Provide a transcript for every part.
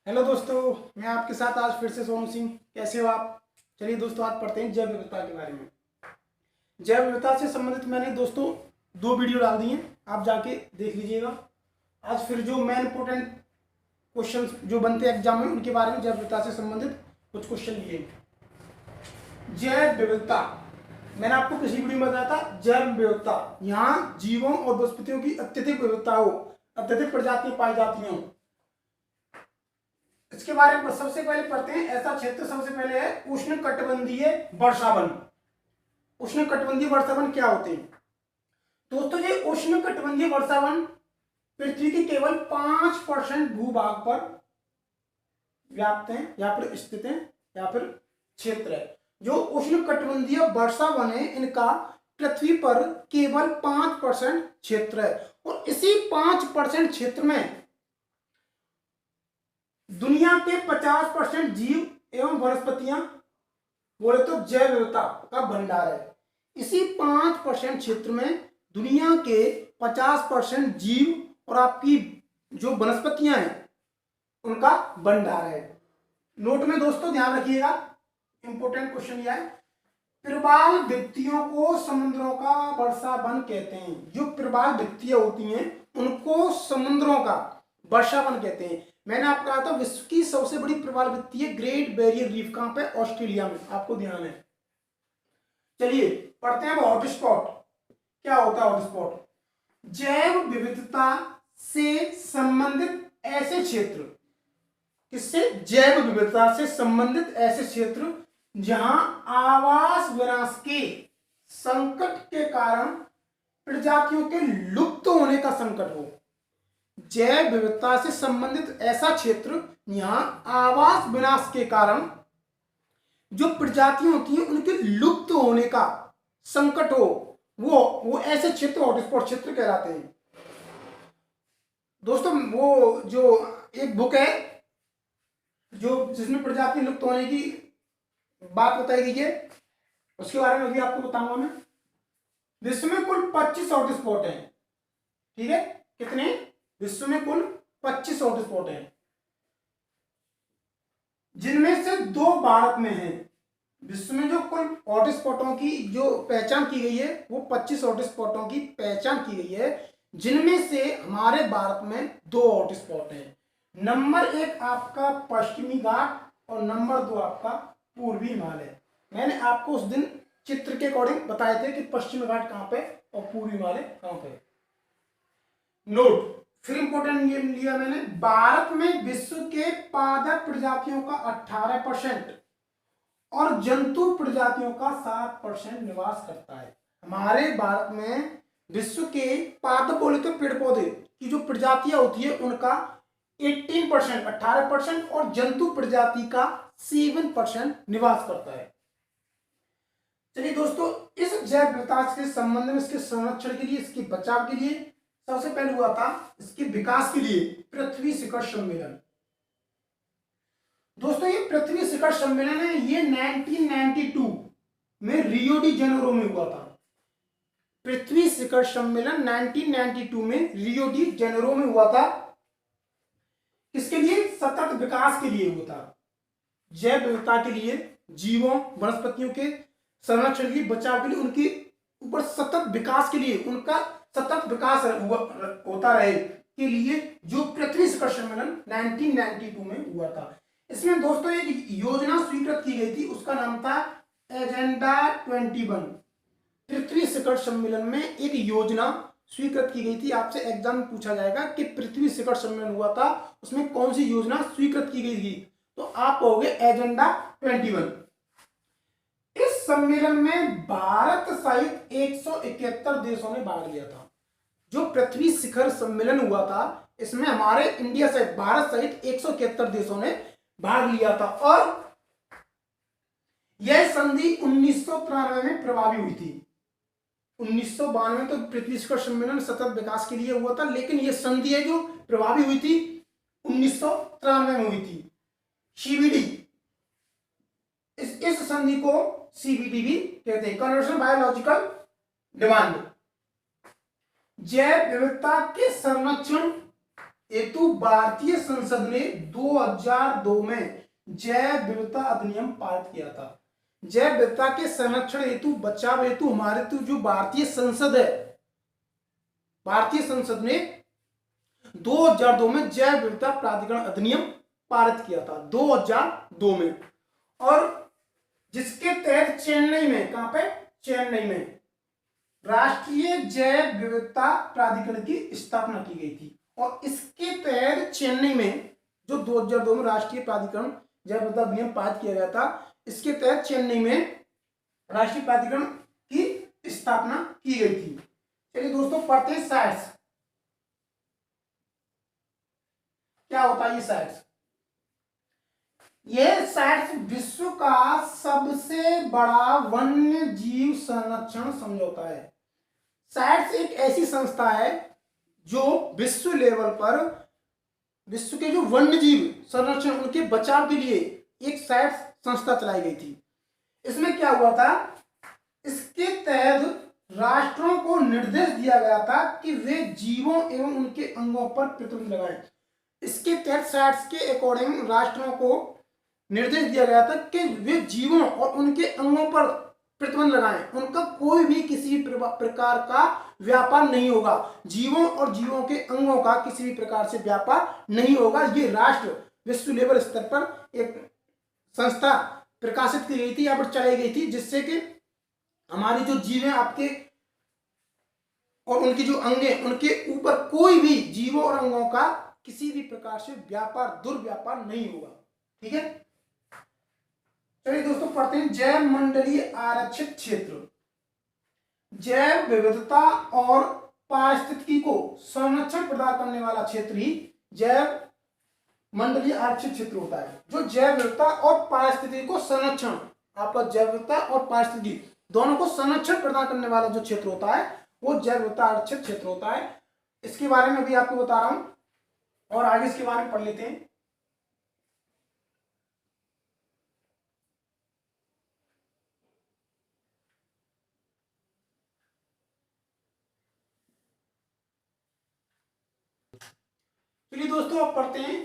Hello दोस्तों, मैं आपके साथ आज फिर से सोनू सिंह। कैसे हो आप? चलिए दोस्तों, आज पढ़ते हैं जैव विविधता के बारे में। जैव विविधता से संबंधित मैंने दोस्तों 2 वीडियो डाल दी हैं, आप जाके देख लीजिएगा। आज फिर जो मेन इंपोर्टेंट क्वेश्चन जो बनते हैं एग्जाम में, उनके बारे में जैव विविधता से संबंधित कुछ क्वेश्चन लिए। जैव विविधता मैंने आपको किसी वीडियो में बताया था। जैव विविधता यहाँ जीवों और वनस्पतियों की अत्यधिक विविधता हो, अत्यधिक प्रजातियां पाई जाती हों। इसके बारे में सबसे पहले पढ़ते हैं। ऐसा क्षेत्र सबसे पहले है उष्णकटिबंधीय वर्षावन। उष्णकटिबंधीय वर्षावन क्या होते हैं दोस्तों? ये उष्णकटिबंधीय वर्षावन पृथ्वी के केवल 5% भूभाग पर व्याप्त हैं या फिर स्थित हैं या फिर क्षेत्र है। जो उष्णकटिबंधीय वर्षावन है, इनका पृथ्वी पर केवल 5% क्षेत्र है और इसी 5% क्षेत्र में दुनिया के 50% जीव एवं वनस्पतियां बोले तो जैव विविधता का भंडार है। इसी 5% क्षेत्र में दुनिया के 50% जीव और आपकी जो वनस्पतियां हैं उनका भंडार है। नोट में दोस्तों ध्यान रखिएगा, इंपोर्टेंट क्वेश्चन यह है। प्रवाल भित्तियों को समुद्रों का वर्षावन कहते हैं। जो प्रवाल भित्तियां होती हैं उनको समुद्रों का वर्षावन कहते हैं। मैंने आपको कहा था विश्व की सबसे बड़ी प्रवाल भित्ति है ग्रेट बैरियर रीफ। कहां पे? ऑस्ट्रेलिया में, आपको ध्यान है। चलिए पढ़ते हैं हॉट स्पॉट। क्या होता है हॉट स्पॉट? जैव विविधता से संबंधित ऐसे क्षेत्र। किससे? जैव विविधता से संबंधित ऐसे क्षेत्र जहां आवास विनाश के संकट के कारण प्रजातियों के लुप्त होने का संकट हो। जैव विविधता से संबंधित ऐसा क्षेत्र यहां आवास विनाश के कारण जो प्रजातियां होती हैं उनके लुप्त होने का संकट हो, वो ऐसे क्षेत्र हॉटस्पॉट क्षेत्र कहलाते हैं। दोस्तों वो जो एक बुक है जो जिसमें प्रजाति लुप्त होने की बात बताई गई है, उसके बारे में अभी आपको बताऊंगा मैं। विश्व में कुल 25 हॉटस्पॉट हैं। ठीक है, कितने? विश्व में कुल 25 हॉटस्पॉट हैं, जिनमें से 2 भारत में हैं। विश्व में जो कुल हॉटस्पॉटों की जो पहचान की गई है, वो 25 हॉटस्पॉटों की पहचान की गई है, जिनमें से हमारे भारत में 2 हॉटस्पॉट हैं। नंबर 1 आपका पश्चिमी घाट और नंबर 2 आपका पूर्वी हिमालय। मैंने आपको उस दिन चित्र के अकॉर्डिंग बताए थे कि पश्चिमी घाट कहां पे और पूर्वी हिमालय कहां पे। नोट फिर इंपोर्टेंट लिया मैंने। भारत में विश्व के पादप प्रजातियों का 18% और जंतु प्रजातियों का 7% निवास करता है। हमारे भारत में विश्व के पादप बोले तो पेड़ पौधे की जो प्रजातियां होती है उनका 18% 18% और जंतु प्रजाति का 7% निवास करता है। चलिए दोस्तों, इस जैव विविधता के संबंध में, इसके संरक्षण के लिए, इसके बचाव के लिए सबसे पहले हुआ था इसके विकास के लिए पृथ्वी शिखर सम्मेलन। दोस्तों ये पृथ्वी शिखर सम्मेलन है, ये 1992 में रियो डी जेनेरो में हुआ था। पृथ्वी शिखर सम्मेलन 1992 में रियो डी जेनेरो में हुआ था। किसके लिए? सतत विकास के लिए हुआ था। जैव विविधता के लिए, जीवों वनस्पतियों के संरक्षण के लिए, बचाव के लिए, उनके ऊपर सतत विकास के लिए, उनका सतत विकास होता रहे के लिए जो पृथ्वी शिखर सम्मेलन 1992 में हुआ था। इसमें दोस्तों एक योजना स्वीकृत की गई थी, उसका नाम था एजेंडा 21। पृथ्वी शिखर सम्मेलन में एक योजना स्वीकृत की गई थी। आपसे एग्जाम में पूछा जाएगा कि पृथ्वी शिखर सम्मेलन हुआ था, उसमें कौन सी योजना स्वीकृत की गई थी, तो आप कहोगे एजेंडा 21। इस सम्मेलन में भारत सहित 171 देशों ने भाग लिया था। जो पृथ्वी शिखर सम्मेलन हुआ था, इसमें हमारे इंडिया सहित, भारत सहित 171 देशों ने भाग लिया था और यह संधि 1993 में प्रभावी हुई थी। 1992 तो पृथ्वी शिखर सम्मेलन सतत विकास के लिए हुआ था, लेकिन यह संधि है जो प्रभावी हुई थी 1993 में हुई थी। सीबीडी, इस संधि को सीबीडी भी कहते हैं, कन्वर्जन बायोलॉजिकल डिमांड। जैव विविधता के संरक्षण हेतु भारतीय संसद ने 2002 में जैव विविधता अधिनियम पारित किया था। जैव विविधता के संरक्षण हेतु, बचाव हेतु हमारे तो जो भारतीय संसद है, भारतीय संसद ने 2002 में जैव विविधता प्राधिकरण अधिनियम पारित किया था 2002 में, और जिसके तहत चेन्नई में, कहां पे, चेन्नई में राष्ट्रीय जैव विविधता प्राधिकरण की स्थापना की गई थी। और इसके तहत चेन्नई में जो 2002 में राष्ट्रीय प्राधिकरण जैव विविधता अधिनियम पारित किया गया था, इसके तहत चेन्नई में राष्ट्रीय प्राधिकरण की स्थापना की गई थी। चलिए दोस्तों पढ़ते हैं साइट्स। क्या होता है ये साइट्स? ये साइट्स विश्व का सबसे बड़ा वन्य जीव संरक्षण समझौता है। साइट्स एक ऐसी संस्था है जो विश्व लेवल पर विश्व के जो वन्य जीव संरक्षण, उनके बचाव के लिए एक साइट्स संस्था चलाई गई थी। इसमें क्या हुआ था, इसके तहत राष्ट्रों को निर्देश दिया गया था कि वे जीवों एवं उनके अंगों पर प्रतिबंध लगाएं। इसके तहत साइट्स के अकॉर्डिंग राष्ट्रों को निर्देश दिया गया था कि वे जीवों और उनके अंगों पर प्रतिबंध लगाएं। उनका कोई भी किसी भी प्रकार का व्यापार नहीं होगा। जीवों और जीवों के अंगों का किसी भी प्रकार से व्यापार नहीं होगा। ये राष्ट्र विश्व लेवल स्तर पर एक संस्था प्रकाशित की गई थी, यहाँ पर चलाई गई थी, जिससे कि हमारी जो जीव है आपके और उनकी जो अंगे, उनके ऊपर कोई भी जीवों और अंगों का किसी भी प्रकार से व्यापार, दुर्व्यापार नहीं होगा। ठीक है, चलिए दोस्तों पढ़ते हैं जैव मंडलीय आरक्षित क्षेत्र। जैव विविधता और पारिस्थितिकी को संरक्षण प्रदान करने वाला क्षेत्र ही जैव मंडलीय आरक्षित क्षेत्र होता है। जो जैव विविधता और पारिस्थितिकी को संरक्षण, आपका जैव विविधता और पारिस्थितिकी दोनों को संरक्षण प्रदान करने वाला जो क्षेत्र होता है वो जैव विविधता आरक्षित क्षेत्र होता है। इसके बारे में भी आपको बता रहा हूं और आगे इसके बारे में पढ़ लेते हैं। चलिए दोस्तों अब पढ़ते हैं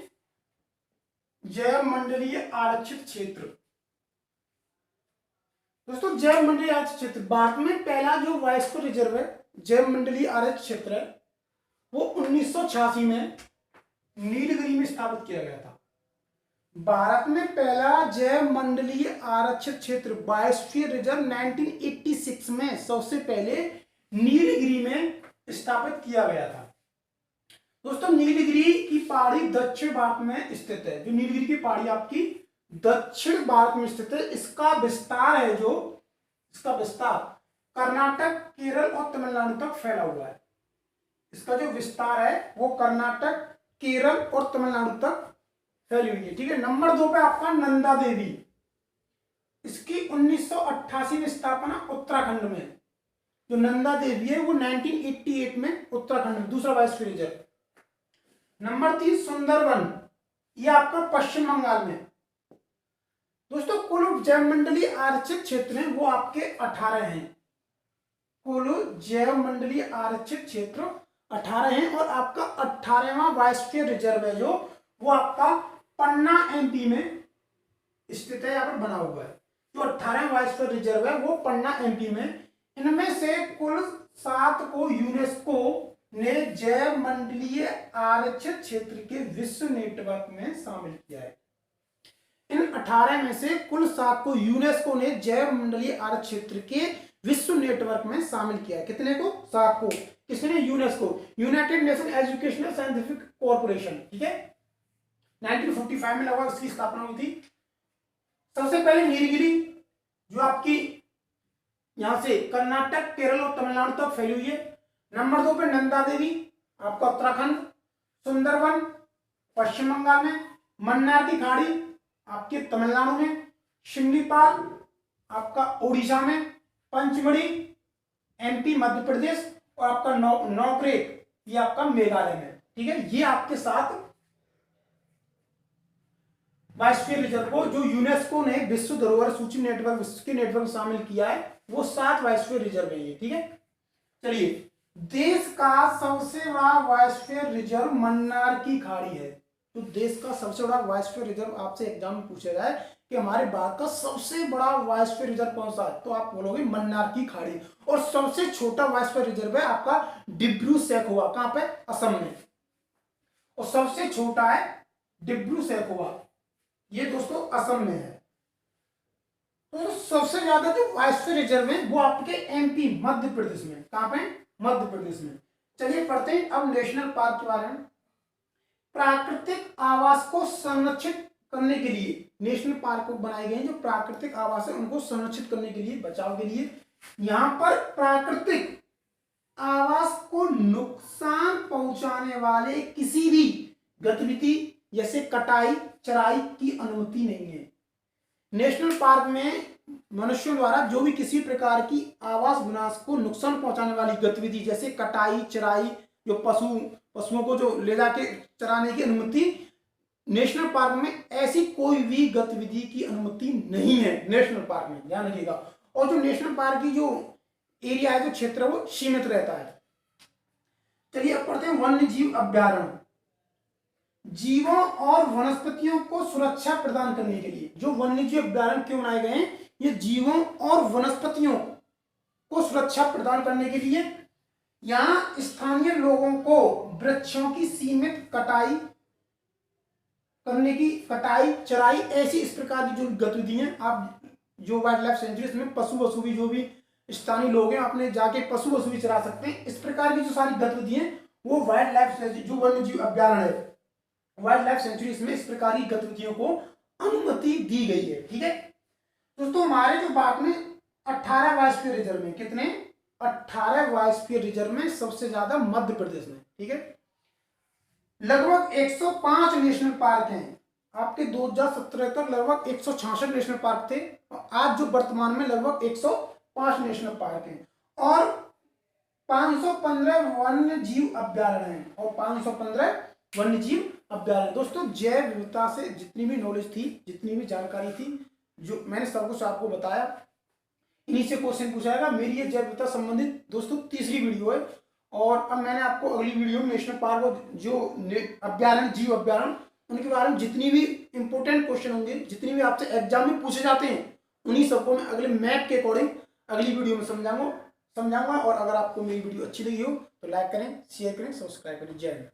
जैव मंडलीय आरक्षित क्षेत्र। दोस्तों जैव मंडलीय आरक्षित क्षेत्र, भारत में पहला जो वायस्कोर रिजर्व है जैव मंडलीय आरक्षित क्षेत्र है वो 1986 में नीलगिरी में स्थापित किया गया था। भारत में पहला जैव मंडलीय आरक्षित क्षेत्र बायोस्फीयर रिजर्व 1986 में सबसे पहले नीलगिरी में स्थापित किया गया था। दोस्तों नीलगिरी की पहाड़ी दक्षिण भारत में स्थित है। जो नीलगिरी की पहाड़ी आपकी दक्षिण भारत में स्थित है। इसका विस्तार है, जो इसका विस्तार कर्नाटक, केरल और तमिलनाडु तक फैला हुआ है। इसका जो विस्तार है वो कर्नाटक, केरल और तमिलनाडु तक फैली हुई है। ठीक है, नंबर 2 पे आपका नंदा देवी। इसकी 1988 में स्थापना उत्तराखंड में। जो नंदा देवी है वो 1988 में उत्तराखंड में, दूसरा बायोस्फीयर रिजर्व। नंबर 3 सुंदरवन, ये आपका पश्चिम बंगाल में। दोस्तों कुल जैव मंडलीय आरक्षित क्षेत्र हैं वो आपके 18 हैं। कुल जैव मंडलीय आरक्षित क्षेत्र 18 हैं और आपका 18वां बायोस्फीयर रिजर्व है जो वो आपका पन्ना एमपी में स्थित है, यहाँ पर बना हुआ है। जो 18वां बायोस्फीयर रिजर्व है वो पन्ना एमपी में। इनमें से कुल 7 को यूनेस्को ने जैव मंडलीय आरक्षित क्षेत्र के विश्व नेटवर्क में शामिल किया है। इन 18 में से कुल 7 को यूनेस्को ने जैव मंडलीय आरक्षित क्षेत्र के विश्व नेटवर्क में शामिल किया है। कितने को? 7 को। किसने? UNESCO, United nation educational scientific corporation. ठीक है, 1945 में लगभग इसकी स्थापना हुई थी। सबसे पहले नीलगिरी जो आपकी यहां से कर्नाटक, केरल और तमिलनाडु तक फैली हुई है। नंबर 2 पे नंदा देवी आपका उत्तराखंड, सुंदरवन पश्चिम बंगाल में, मन्नार की खाड़ी आपके तमिलनाडु में, शिमलीपाल आपका उड़ीसा में, पंचमढ़ी एमपी मध्य प्रदेश और आपका नौकरेक ये आपका मेघालय में। ठीक है, ये आपके साथ बायोस्फीयर रिजर्व को जो यूनेस्को ने विश्व धरोहर सूची नेटवर्क, विश्व के नेटवर्क में शामिल किया है वो 7 बायोस्फीयर रिजर्व है ये। ठीक है, चलिए देश का सबसे बड़ा बायोस्फीयर रिजर्व मन्नार की खाड़ी है। तो देश का सबसे बड़ा बायोस्फीयर रिजर्व आपसे एग्जाम में पूछा जाए कि हमारे भारत का सबसे बड़ा बायोस्फीयर रिजर्व कौन सा है, तो आप बोलोगे मन्नार की खाड़ी। और सबसे छोटा बायोस्फीयर रिजर्व है आपका डिब्रू सैखोवा, कहां पे, असम में। और सबसे छोटा है डिब्रू सैखोवा, ये दोस्तों असम में है। तो सबसे ज्यादा जो बायोस्फीयर रिजर्व है वो आपके एमपी, मध्य प्रदेश में। कहां पे, मध्य प्रदेश में। चलिए पढ़ते हैं अब नेशनल पार्क के बारे में। प्राकृतिक आवास को संरक्षित करने के लिए नेशनल पार्क को बनाए गए हैं। जो प्राकृतिक आवास है उनको संरक्षित करने के लिए, बचाव के लिए, यहां पर प्राकृतिक आवास को नुकसान पहुंचाने वाले किसी भी गतिविधि जैसे कटाई चराई की अनुमति नहीं है। नेशनल पार्क में मनुष्यों द्वारा जो भी किसी प्रकार की आवास विनाश को नुकसान पहुंचाने वाली गतिविधि जैसे कटाई चराई, जो पशुओं को जो ले जाके चराने की अनुमति, नेशनल पार्क में ऐसी कोई भी गतिविधि की अनुमति नहीं है नेशनल पार्क में, ध्यान रखिएगा। और जो नेशनल पार्क की जो एरिया है, जो क्षेत्र है, वो सीमित रहता है। चलिए अब पढ़ते हैं वन्य जीव अभ्यारण्य। जीवों और वनस्पतियों को सुरक्षा प्रदान करने के लिए जो वन्य जीव अभ्यारण्य क्यों बनाए गए हैं, ये जीवों और वनस्पतियों को सुरक्षा प्रदान करने के लिए। यहां स्थानीय लोगों को वृक्षों की सीमित कटाई करने की, कटाई चराई ऐसी इस प्रकार की जो गतिविधियां, आप जो वाइल्ड लाइफ सेंचुरीज में पशु वसु भी, जो भी स्थानीय लोग हैं अपने जाके पशु वसु भी चरा सकते हैं। इस प्रकार की जो सारी गतिविधियां वो वाइल्ड लाइफ, जो वन्य जीव अभ्यारण्य है, वाइल्ड लाइफ सेंचुरीज में इस प्रकार की गतिविधियों को अनुमति दी गई है। ठीक है दोस्तों, हमारे जो भारत में 18 बायोस्फीयर रिजर्व में, कितने, 18 बायोस्फीयर रिजर्व में सबसे ज्यादा मध्य प्रदेश में। ठीक है, लगभग 105 नेशनल पार्क हैं। आपके 2017 तक लगभग 166 नेशनल पार्क थे और आज जो वर्तमान में लगभग 105 नेशनल पार्क हैं और 515 वन्य जीव अभ्यारण्य हैं, और 515 वन्य जीव अभ्यारण्य। दोस्तों जैव विविधता से जितनी भी नॉलेज थी, जितनी भी जानकारी थी, जो मैंने सब कुछ आपको बताया, इन्हीं से क्वेश्चन पूछा जाएगा। मेरी ये जैव विविधता संबंधित दोस्तों तीसरी वीडियो है। और अब मैंने आपको अगली वीडियो में नेशनल पार्क जो अभ्यारण्य, जीव अभ्यारण्य, उनके बारे में जितनी भी इंपॉर्टेंट क्वेश्चन होंगे, जितनी भी आपसे एग्जाम में पूछे जाते हैं, उन्हीं सबको मैं अगले मैप के अकॉर्डिंग अगली वीडियो में समझाऊंगा। और अगर आपको मेरी वीडियो अच्छी लगी हो तो लाइक करें, शेयर करें, सब्सक्राइब करें। जय हिंद।